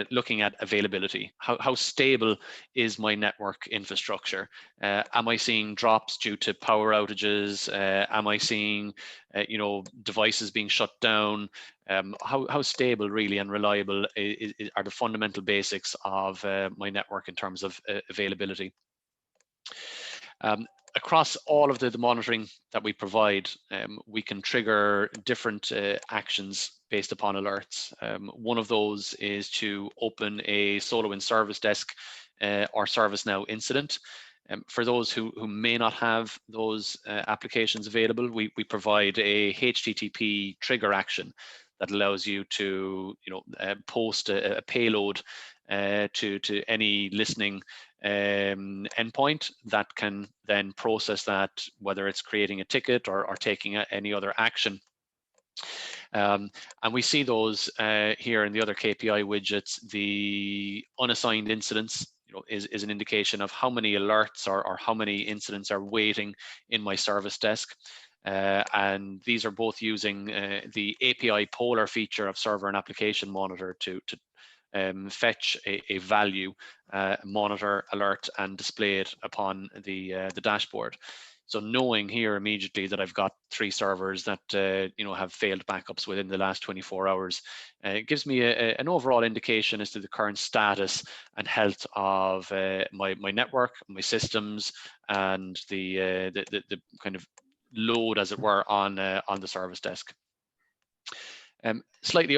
looking at availability. How stable is my network infrastructure? Am I seeing drops due to power outages? Am I seeing devices being shut down? How stable really and reliable are the fundamental basics of my network in terms of availability? Across all of the monitoring that we provide, we can trigger different actions based upon alerts. One of those is to open a SolarWinds service desk or ServiceNow incident. For those who may not have those applications available, we provide a HTTP trigger action that allows you to post a payload to any listening endpoint that can then process that, whether it's creating a ticket or taking any other action. And we see those here in the other KPI widgets. The unassigned incidents is an indication of how many alerts or how many incidents are waiting in my service desk. And these are both using the API polar feature of Server and Application Monitor to fetch a value, monitor, alert, and display it upon the dashboard. So knowing here immediately that I've got 3 servers that have failed backups within the last 24 hours, it gives me an overall indication as to the current status and health of my network, my systems, and the kind of load, as it were, on the service desk. Slightly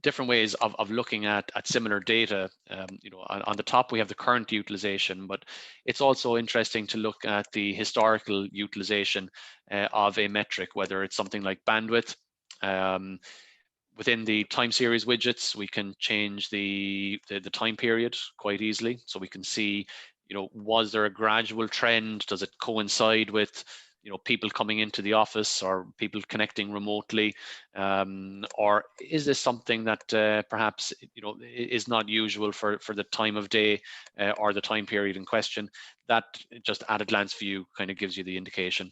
different ways of looking at similar data. On the top we have the current utilization, but it's also interesting to look at the historical utilization of a metric, whether it's something like bandwidth. Within the time series widgets, we can change the time period quite easily, so we can see, was there a gradual trend? Does it coincide with people coming into the office or people connecting remotely, or is this something that perhaps is not usual for the time of day or the time period in question? That just at a glance view kind of gives you the indication.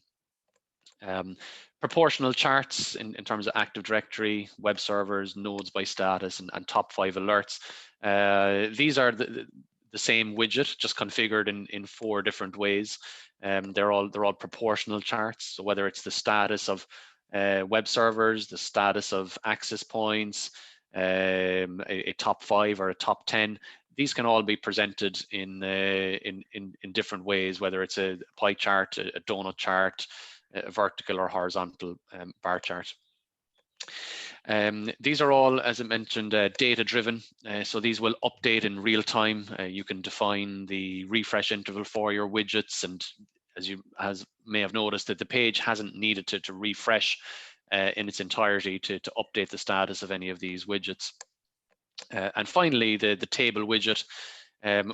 Proportional charts in terms of Active Directory, web servers, nodes by status, and top 5 alerts. These are the same widget, just configured in 4 different ways. They're all proportional charts. So whether it's the status of web servers, the status of access points, a top 5 or a top 10, these can all be presented in different ways, whether it's a pie chart, a donut chart, a vertical or horizontal bar chart. These are all, as I mentioned, data driven. So these will update in real time. You can define the refresh interval for your widgets, and as you may have noticed, that the page hasn't needed to refresh in its entirety to update the status of any of these widgets. And finally, the table widget,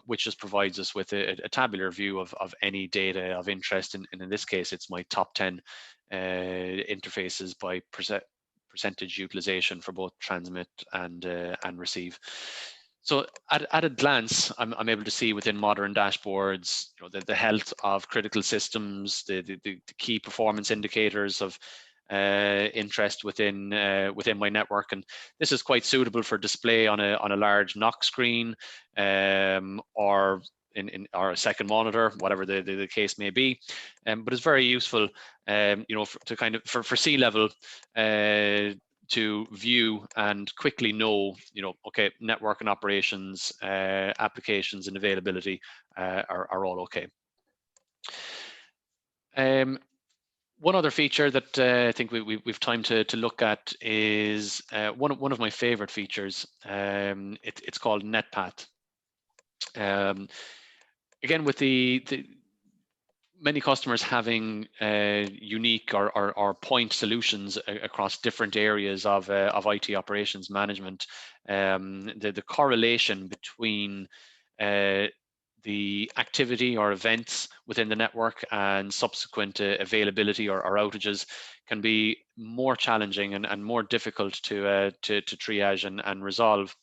which just provides us with a tabular view of any data of interest. And in this case, it's my top 10 interfaces by percentage utilization for both transmit and receive. So at a glance, I'm able to see within modern dashboards, the health of critical systems, the key performance indicators of interest within my network, and this is quite suitable for display on a large knock screen, or or a second monitor, whatever the case may be. But it's very useful, to kind of for C-level to view and quickly know, okay, network and operations, applications and availability are all okay. One other feature that I think we've time to look at is one of my favorite features. It's called NetPath. Again, with the many customers having unique or point solutions across different areas of IT operations management, the correlation between the activity or events within the network and subsequent availability or outages can be more challenging and more difficult to triage and resolve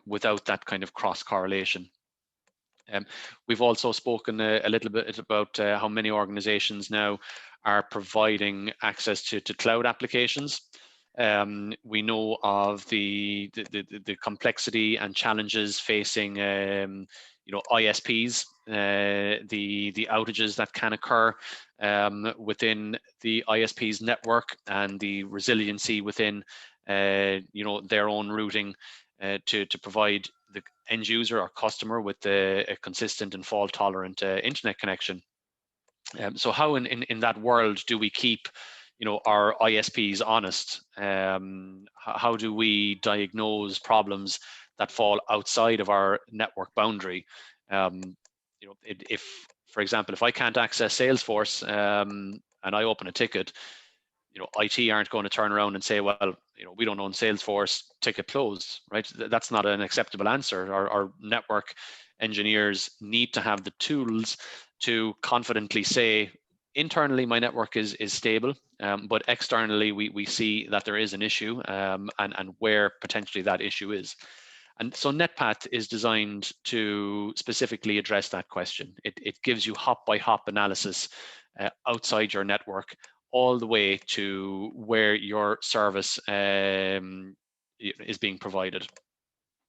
without that kind of cross correlation. We've also spoken a little bit about how many organizations now are providing access to cloud applications. We know of the complexity and challenges facing ISPs, the outages that can occur within the ISP's network, and the resiliency within their own routing to provide the end user or customer with a consistent and fault tolerant internet connection. So how in that world do we keep our ISPs honest? How do we diagnose problems that fall outside of our network boundary? If, for example, if I can't access Salesforce and I open a ticket, IT aren't going to turn around and say, well, we don't own Salesforce, ticket closed, right? That's not an acceptable answer. Our network engineers need to have the tools to confidently say, internally, my network is stable, but externally, we see that there is an issue and where potentially that issue is. And so NetPath is designed to specifically address that question. It gives you hop-by-hop analysis outside your network, all the way to where your service is being provided.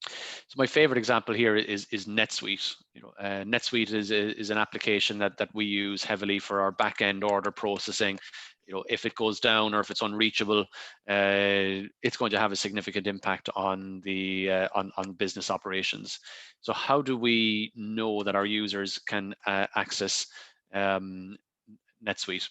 So my favorite example here is NetSuite. NetSuite is an application that we use heavily for our back-end order processing. If it goes down or if it's unreachable, it's going to have a significant impact on the on business operations. So how do we know that our users can access NetSuite?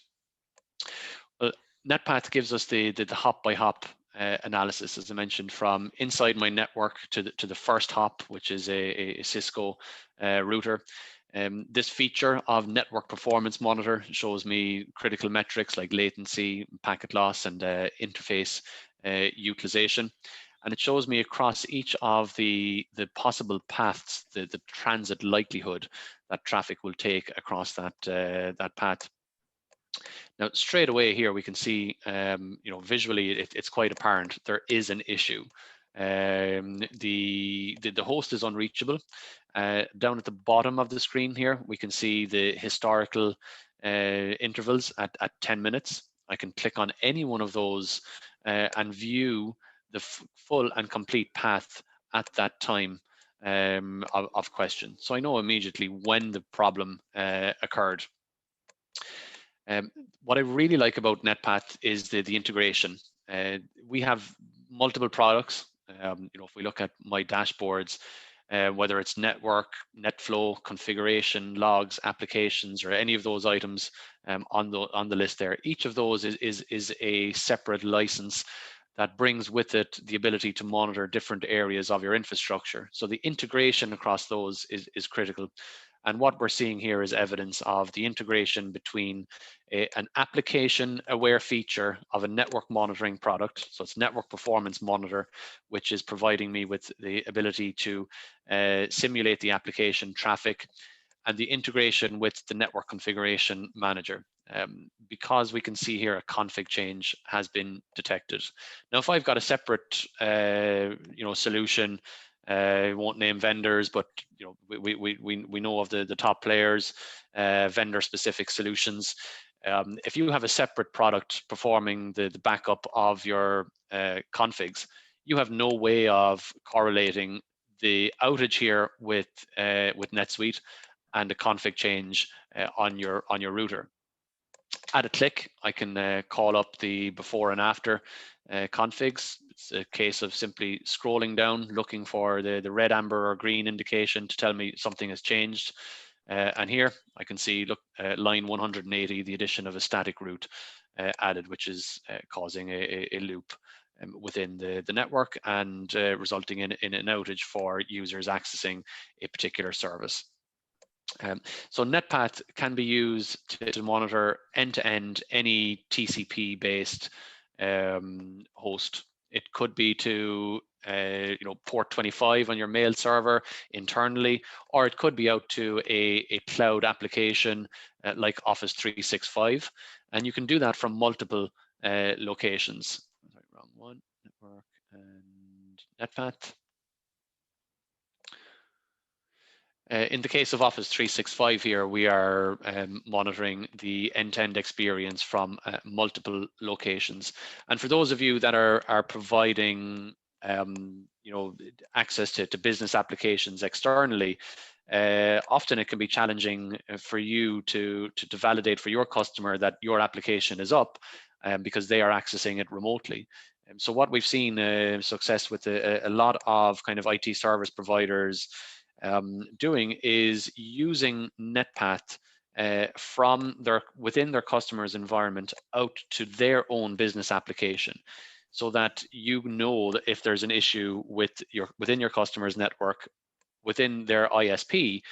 Well, NetPath gives us the hop-by-hop analysis, as I mentioned, from inside my network to the first hop, which is a Cisco router. This feature of Network Performance Monitor shows me critical metrics like latency, packet loss, and interface utilization. And it shows me across each of the possible paths, the transit likelihood that traffic will take across that path. Now, straight away here, we can see, visually, it's quite apparent there is an issue. The host is unreachable. Down at the bottom of the screen here, we can see the historical intervals at 10 minutes. I can click on any one of those and view the full and complete path at that time of question. So I know immediately when the problem occurred. What I really like about NetPath is the integration. We have multiple products. If we look at my dashboards, whether it's network, NetFlow, configuration, logs, applications, or any of those items on the list there, each of those is a separate license that brings with it the ability to monitor different areas of your infrastructure. So the integration across those is critical. And what we're seeing here is evidence of the integration between an application-aware feature of a network monitoring product. So it's Network Performance Monitor, which is providing me with the ability to simulate the application traffic, and the integration with the Network Configuration Manager. Because we can see here a config change has been detected. Now, if I've got a separate solution, I won't name vendors, but we know of the top players, vendor-specific solutions. If you have a separate product performing the backup of your configs, you have no way of correlating the outage here with NetSuite and the config change on your router. At a click, I can call up the before and after configs. It's a case of simply scrolling down, looking for the red, amber, or green indication to tell me something has changed. And here I can see, look, line 180, the addition of a static route added, which is causing a loop within the network and resulting in an outage for users accessing a particular service. So NetPath can be used to monitor end-to-end any TCP-based host. It could be to port 25 on your mail server internally, or it could be out to a cloud application like Office 365, and you can do that from multiple locations. Sorry, wrong one. Network and NetPath. In the case of Office 365 here, we are monitoring the end-to-end experience from multiple locations. And for those of you that are providing access to business applications externally, often it can be challenging for you to validate for your customer that your application is up because they are accessing it remotely. So what we've seen success with a lot of kind of IT service providers doing is using NetPath from within their customer's environment out to their own business application, so that you know that if there's an issue within your customer's network within their ISP,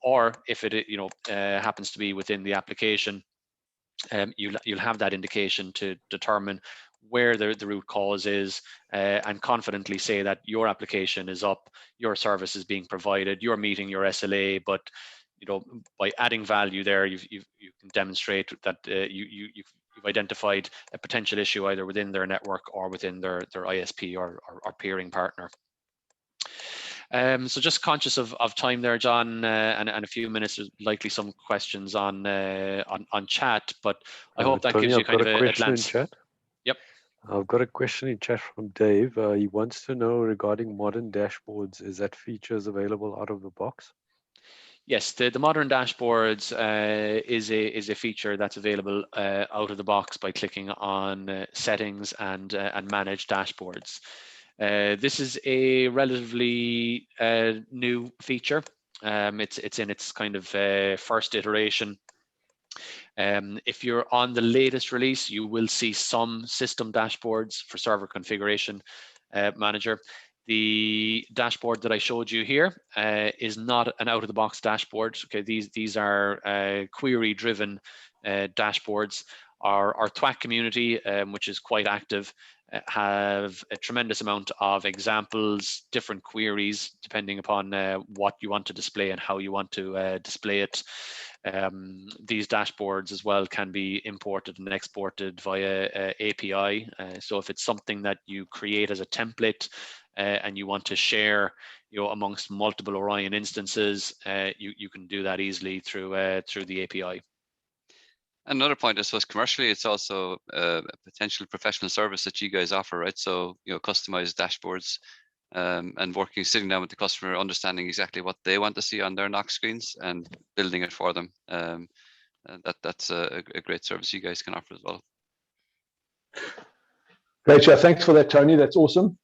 or if it happens to be within the application, you'll have that indication to determine where the root cause is, and confidently say that your application is up, your service is being provided, you're meeting your SLA. But by adding value there, you can demonstrate that you've identified a potential issue either within their network or within their ISP or peering partner. So just conscious of time there, John, and a few minutes. There's likely some questions on chat, but I hope that Tony, gives you I've kind got of a a question glance. in chat. Yep. I've got a question in chat from Dave. He wants to know regarding modern dashboards, is that features available out of the box? Yes, the modern dashboards is a feature that's available out of the box by clicking on settings and manage dashboards. This is a relatively new feature. It's in its kind of first iteration. If you're on the latest release, you will see some system dashboards for server configuration manager. The dashboard that I showed you here is not an out-of-the-box dashboard. Okay, these are query-driven dashboards. Our TWAC community, which is quite active, have a tremendous amount of examples, different queries, depending upon what you want to display and how you want to display it. These dashboards as well can be imported and exported via API. So if it's something that you create as a template and you want to share, amongst multiple Orion instances, you can do that easily through the API. Another point, I suppose, commercially, it's also a potential professional service that you guys offer, right? So, customized dashboards and sitting down with the customer, understanding exactly what they want to see on their NOC screens and building it for them. And that's a great service you guys can offer as well. Great, yeah. Thanks for that, Tony. That's awesome.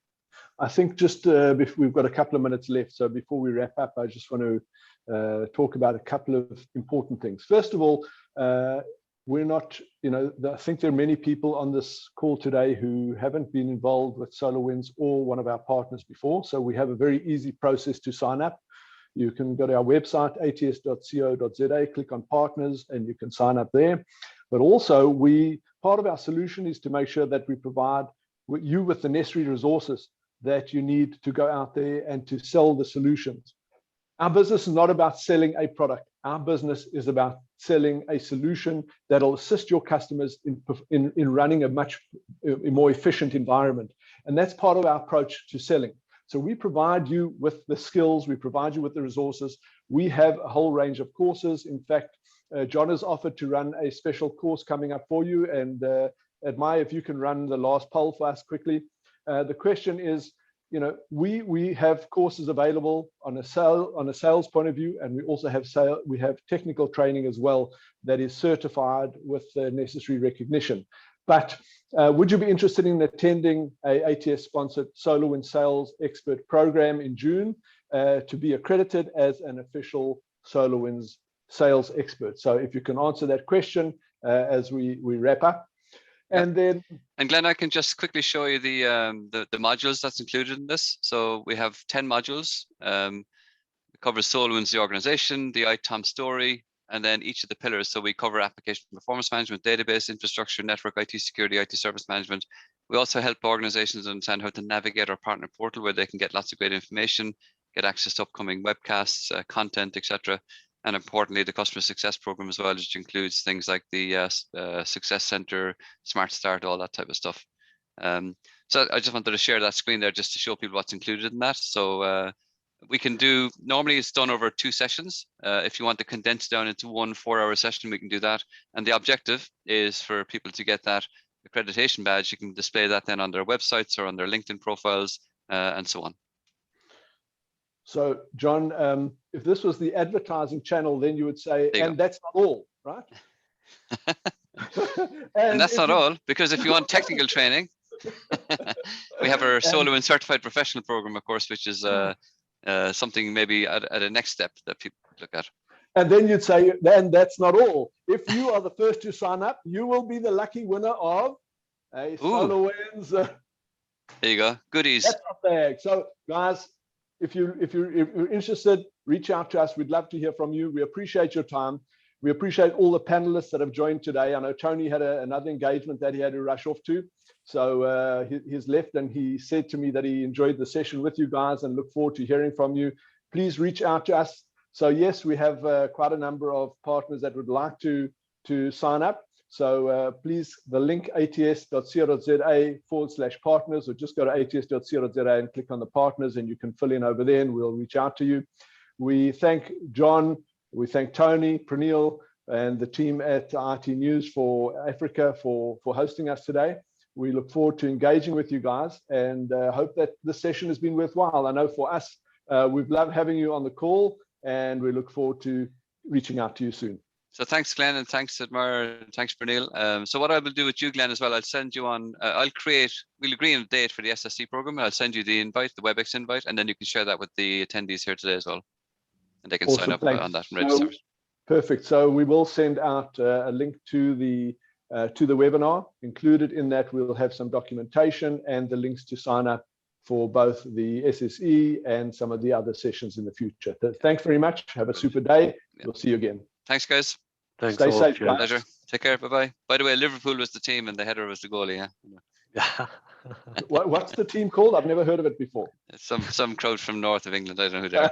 I think just we've got a couple of minutes left. So before we wrap up, I just want to talk about a couple of important things. First of all, we're not, I think there are many people on this call today who haven't been involved with SolarWinds or one of our partners before. So we have a very easy process to sign up. You can go to our website, ats.co.za, click on partners, and you can sign up there. But also, part of our solution is to make sure that we provide you with the necessary resources that you need to go out there and to sell the solutions. Our business is not about selling a product. Our business is about selling a solution that'll assist your customers in running a much more efficient environment. And that's part of our approach to selling. So we provide you with the skills, we provide you with the resources. We have a whole range of courses. In fact, John has offered to run a special course coming up for you. And Admire, if you can run the last poll for us quickly. The question is, we have courses available on a sales point of view, and we also have technical training as well that is certified with the necessary recognition. But would you be interested in attending a ATS-sponsored SolarWinds Sales Expert Program in June to be accredited as an official SolarWinds Sales Expert? So if you can answer that question as we wrap up. And then, and Glenn, I can just quickly show you the modules that's included in this. So we have 10 modules. It covers SolarWinds, the organization, the ITOM story, and then each of the pillars. So we cover application performance management, database, infrastructure, network, IT security, IT service management. We also help organizations understand how to navigate our partner portal, where they can get lots of great information, get access to upcoming webcasts, content, etc. And importantly, the customer success program as well, which includes things like the Success Center, Smart Start, all that type of stuff. So I just wanted to share that screen there just to show people what's included in that. So we can do, normally it's done over 2 sessions. If you want to condense down into 1 4-hour session, we can do that. And the objective is for people to get that accreditation badge. You can display that then on their websites or on their LinkedIn profiles and so on. So, John, if this was the advertising channel, then you would say, and that's not all, right? and that's not all, because if you want technical training, we have our SolarWinds Certified Professional Program, of course, which is something maybe at a next step that people look at. And then you'd say, then that's not all. If you are the first to sign up, you will be the lucky winner of a SolarWinds. There you go, goodies. That's not bad. So, guys, if you're interested, reach out to us. We'd love to hear from you. We appreciate your time. We appreciate all the panelists that have joined today. I know Tony had another engagement that he had to rush off to. So he's left, and he said to me that he enjoyed the session with you guys and look forward to hearing from you. Please reach out to us. So yes, we have quite a number of partners that would like to sign up. So please, the link ats.co.za/partners, or just go to ats.co.za and click on the partners, and you can fill in over there and we'll reach out to you. We thank John, we thank Tony, Praneel, and the team at IT News for Africa for hosting us today. We look forward to engaging with you guys, and hope that this session has been worthwhile. I know for us, we've loved having you on the call, and we look forward to reaching out to you soon. So thanks, Glenn, and thanks, Admire, and thanks, Praneel. So what I will do with you, Glenn, as well, I'll send you on, we'll agree on a date for the SSC program, and I'll send you the invite, the WebEx invite, and then you can share that with the attendees here today as well. And they can sign up on that and register. Perfect. So we will send out a link to the webinar. Included in that, we'll have some documentation and the links to sign up for both the SSE and some of the other sessions in the future. Thanks very much. Have a super day. We'll see you again. Thanks, guys. Thanks. Stay safe, guys. Pleasure. Take care. Bye-bye. By the way, Liverpool was the team and the header was the goalie. Yeah. What's the team called? I've never heard of it before. Some crowd from north of England. I don't know who they are.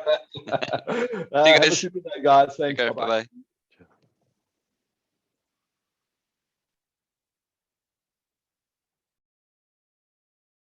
See you guys. Have a super day, guys. Thanks. Bye-bye.